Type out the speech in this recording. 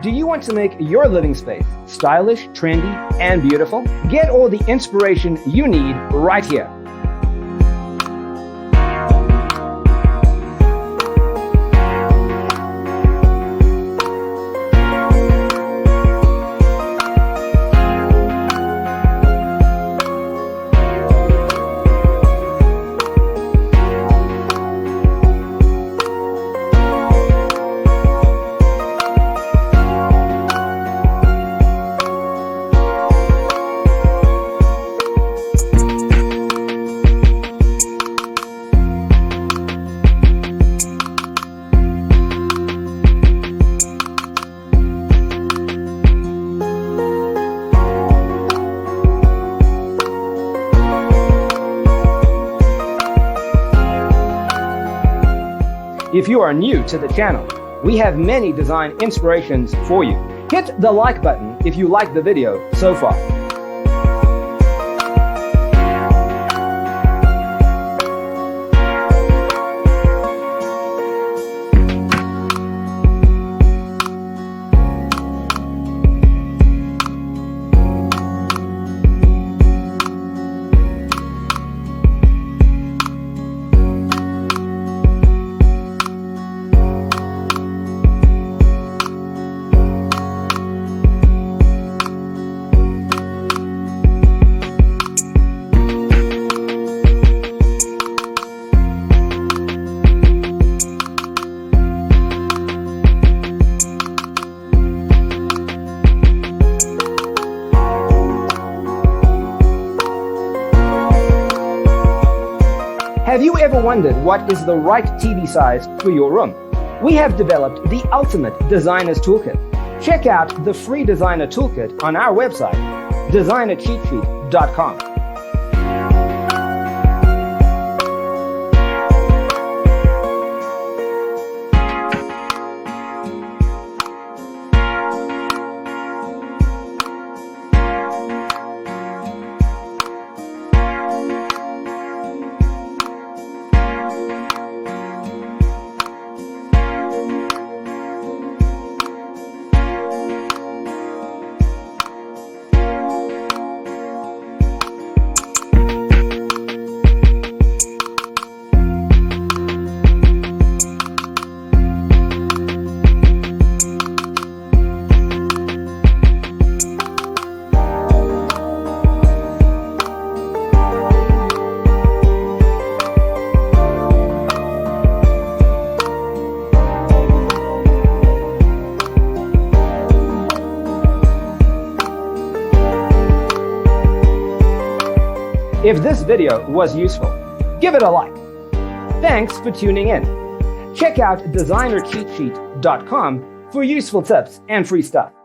Do you want to make your living space stylish, trendy, and beautiful? Get all the inspiration you need right here. If you are new to the channel, we have many design inspirations for you. Hit the like button if you like the video so far. Have you ever wondered what is the right TV size for your room? We have developed the ultimate designer's toolkit. Check out the free designer toolkit on our website, designercheatsheet.com. If this video was useful, give it a like. Thanks for tuning in. Check out designercheatsheet.com for useful tips and free stuff.